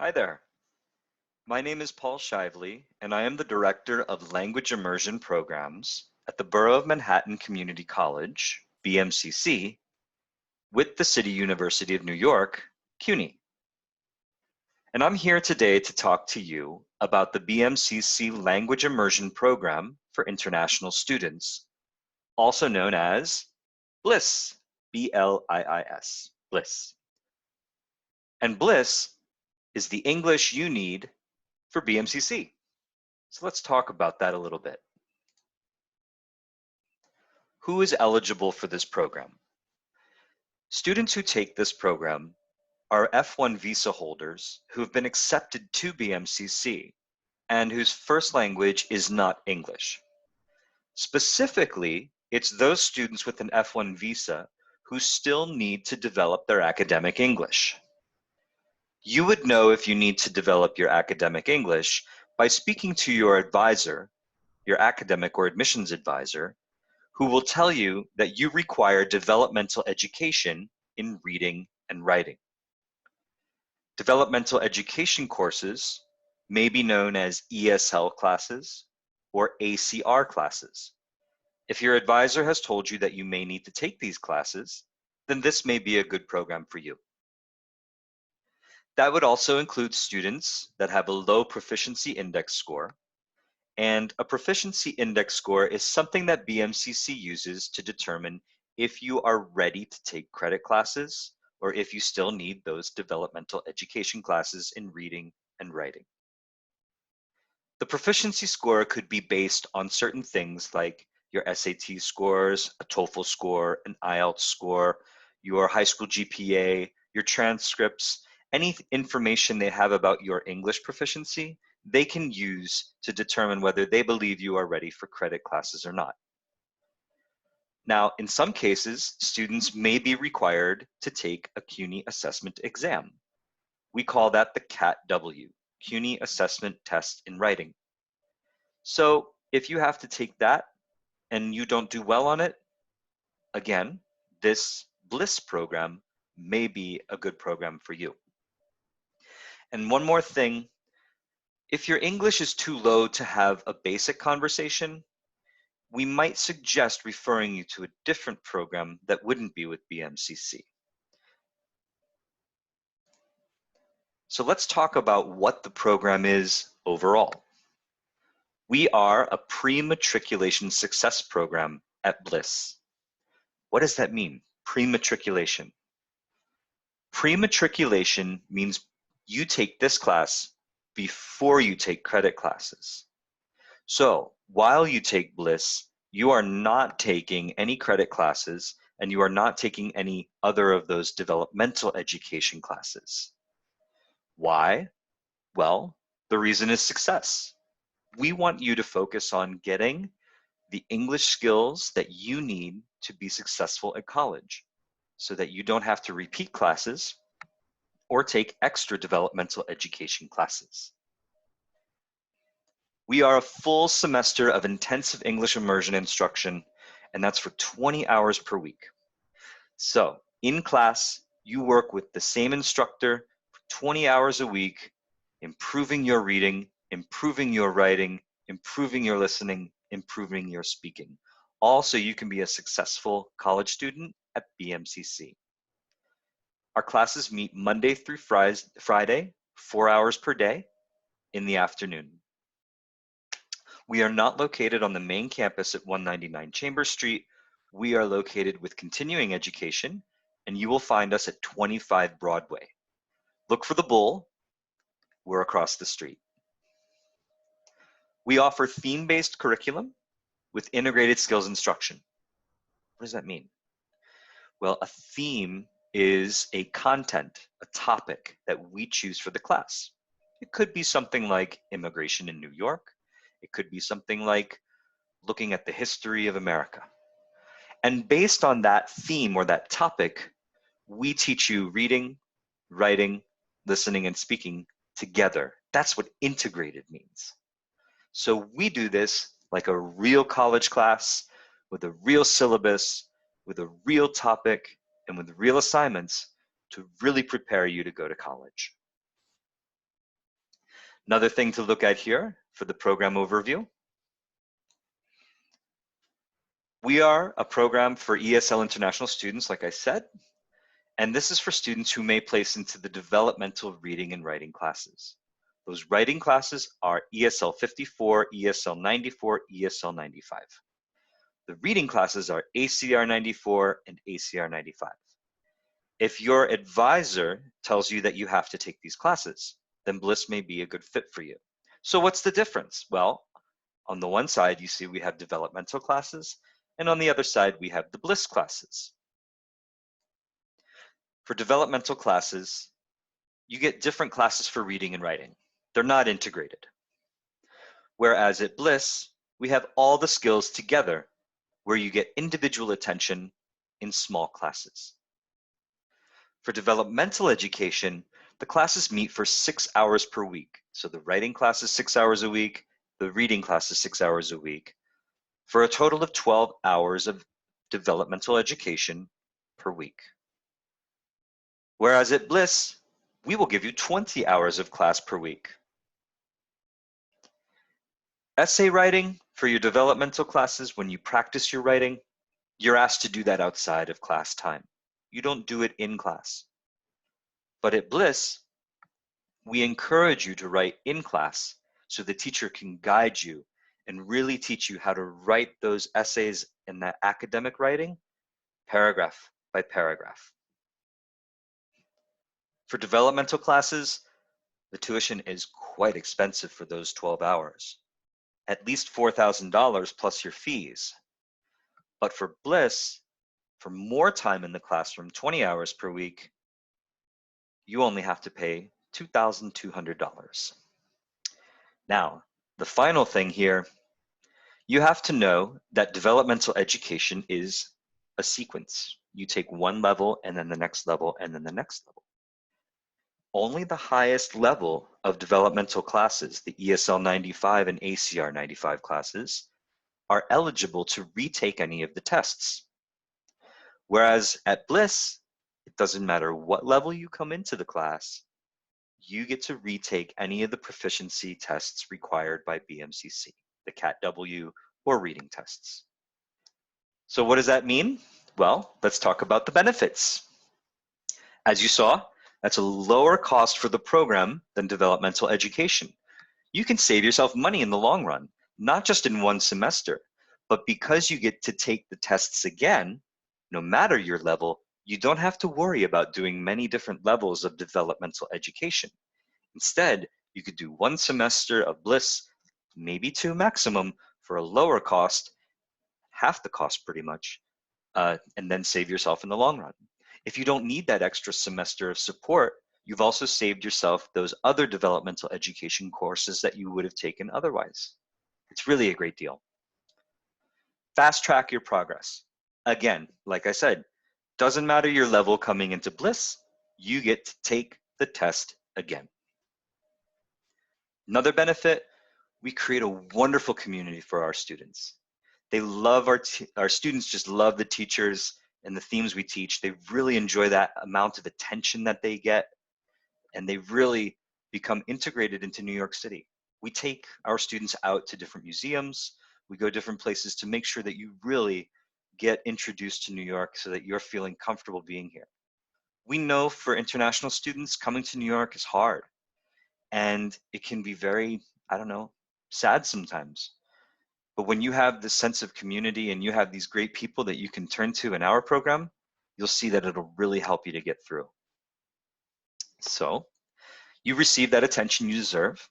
Hi there. My name is Paul Shively, and I am the Director of Language Immersion Programs at the Borough of Manhattan Community College, BMCC, with the City University of New York, CUNY. And I'm here today to talk to you about the BMCC Language Immersion Program for International Students, also known as BLIIS, B-L-I-I-S, BLISS. And BLISS is the English you need for BMCC. So let's talk about that a little bit. Who is eligible for this program? Students who take this program are F1 visa holders who have been accepted to BMCC and whose first language is not English. Specifically, it's those students with an F1 visa who still need to develop their academic English. You would know if you need to develop your academic English by speaking to your advisor, your academic or admissions advisor, who will tell you that you require developmental education in reading and writing. Developmental education courses may be known as ESL classes or ACR classes. If your advisor has told you that you may need to take these classes, then this may be a good program for you. That would also include students that have a low proficiency index score, and a proficiency index score is something that BMCC uses to determine if you are ready to take credit classes or if you still need those developmental education classes in reading and writing. The proficiency score could be based on certain things like your SAT scores, a TOEFL score, an IELTS score, your high school GPA, your transcripts, any information they have about your English proficiency, they can use to determine whether they believe you are ready for credit classes or not. Now, in some cases, students may be required to take a CUNY assessment exam. We call that the CAT-W, CUNY Assessment Test in Writing. So if you have to take that and you don't do well on it, again, this BLISS program may be a good program for you. And one more thing, if your English is too low to have a basic conversation, we might suggest referring you to a different program that wouldn't be with BMCC. So let's talk about what the program is overall. We are a pre-matriculation success program at BLISS. What does that mean, pre-matriculation? Pre-matriculation means you take this class before you take credit classes. So while you take BLISS, you are not taking any credit classes and you are not taking any other of those developmental education classes. Why? Well, the reason is success. We want you to focus on getting the English skills that you need to be successful at college so that you don't have to repeat classes or take extra developmental education classes. We are a full semester of intensive English immersion instruction, and that's for 20 hours per week. So in class, you work with the same instructor for 20 hours a week, improving your reading, improving your writing, improving your listening, improving your speaking. All so you can be a successful college student at BMCC. Our classes meet Monday through Friday, 4 hours per day in the afternoon. We are not located on the main campus at 199 Chambers Street. We are located with continuing education, and you will find us at 25 Broadway. Look for the Bull. We're across the street. We offer theme-based curriculum with integrated skills instruction. What does that mean? Well, a theme is a content, a topic that we choose for the class. It could be something like immigration in New York. It could be something like looking at the history of America. And based on that theme or that topic, we teach you reading, writing, listening, and speaking together. That's what integrated means. So we do this like a real college class with a real syllabus, with a real topic, and with real assignments to really prepare you to go to college. Another thing to look at here for the program overview. We are a program for ESL international students, like I said, and this is for students who may place into the developmental reading and writing classes. Those writing classes are ESL 54, ESL 94, ESL 95. The reading classes are ACR 94 and ACR 95. If your advisor tells you that you have to take these classes, then Bliss may be a good fit for you. So what's the difference? Well, on the one side, you see we have developmental classes, and on the other side, we have the Bliss classes. For developmental classes, you get different classes for reading and writing. They're not integrated. Whereas at Bliss, we have all the skills together where you get individual attention in small classes. For developmental education, the classes meet for 6 hours per week. So the writing class is 6 hours a week, the reading class is 6 hours a week, for a total of 12 hours of developmental education per week. Whereas at Bliss, we will give you 20 hours of class per week. Essay writing for your developmental classes, when you practice your writing, you're asked to do that outside of class time. You don't do it in class. But at Bliss, we encourage you to write in class so the teacher can guide you and really teach you how to write those essays and that academic writing paragraph by paragraph. For developmental classes, the tuition is quite expensive for those 12 hours, at least $4,000 plus your fees. But for Bliss, for more time in the classroom, 20 hours per week, you only have to pay $2,200. Now, the final thing here, you have to know that developmental education is a sequence. You take one level and then the next level and then the next level. Only the highest level of developmental classes, the ESL 95 and ACR 95 classes, are eligible to retake any of the tests. Whereas at Bliss, it doesn't matter what level you come into the class, you get to retake any of the proficiency tests required by BMCC, the CAT-W or reading tests. So what does that mean? Well, let's talk about the benefits. As you saw, that's a lower cost for the program than developmental education. You can save yourself money in the long run, not just in one semester, but because you get to take the tests again, no matter your level, you don't have to worry about doing many different levels of developmental education. Instead, you could do one semester of Bliss, maybe two maximum, for a lower cost, half the cost pretty much, and then save yourself in the long run. If you don't need that extra semester of support, you've also saved yourself those other developmental education courses that you would have taken otherwise. It's really a great deal. Fast track your progress. Again, like I said, doesn't matter your level coming into Bliss, you get to take the test again. Another benefit, we create a wonderful community for our students. They love our students just love the teachers and the themes we teach. They really enjoy that amount of attention that they get, and they really become integrated into New York City. We take our students out to different museums. We go different places to make sure that you really get introduced to New York so that you're feeling comfortable being here. We know for international students, coming to New York is hard, and it can be very, sad sometimes. But when you have this sense of community and you have these great people that you can turn to in our program, you'll see that it'll really help you to get through. So you receive that attention you deserve,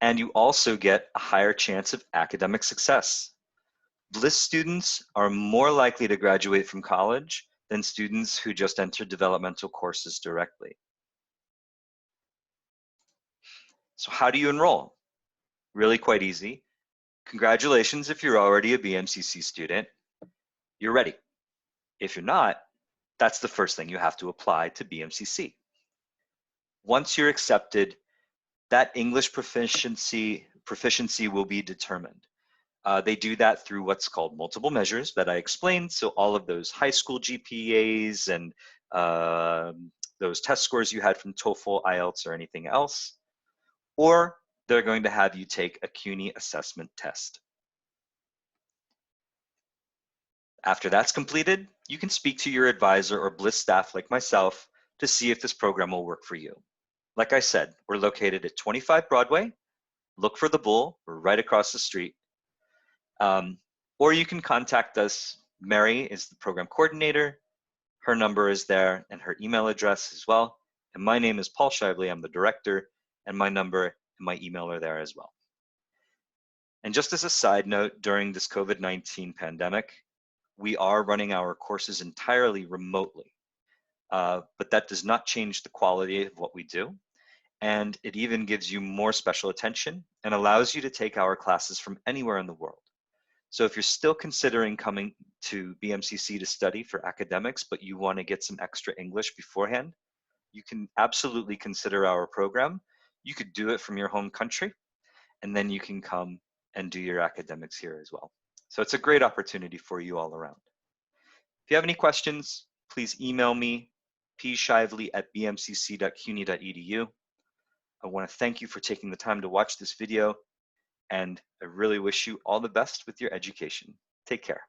and you also get a higher chance of academic success. Bliss students are more likely to graduate from college than students who just enter developmental courses directly. So how do you enroll? Really quite easy. Congratulations if you're already a BMCC student. You're ready. If you're not, that's the first thing you have to apply to BMCC. Once you're accepted, that English proficiency will be determined. They do that through what's called multiple measures that I explained. So all of those high school GPAs and those test scores you had from TOEFL, IELTS, or anything else. Or they're going to have you take a CUNY assessment test. After that's completed, you can speak to your advisor or Bliss staff like myself to see if this program will work for you. Like I said, we're located at 25 Broadway. Look for the Bull. We're right across the street. Or you can contact us. Mary is the program coordinator. Her number is there and her email address as well. And my name is Paul Shively. I'm the director, and my number and my email are there as well. And just as a side note, during this COVID-19 pandemic, we are running our courses entirely remotely, but that does not change the quality of what we do. And it even gives you more special attention and allows you to take our classes from anywhere in the world. So if you're still considering coming to BMCC to study for academics, but you want to get some extra English beforehand, you can absolutely consider our program. You could do it from your home country, and then you can come and do your academics here as well. So it's a great opportunity for you all around. If you have any questions, please email me, pshively@bmcc.cuny.edu. I want to thank you for taking the time to watch this video, and I really wish you all the best with your education. Take care.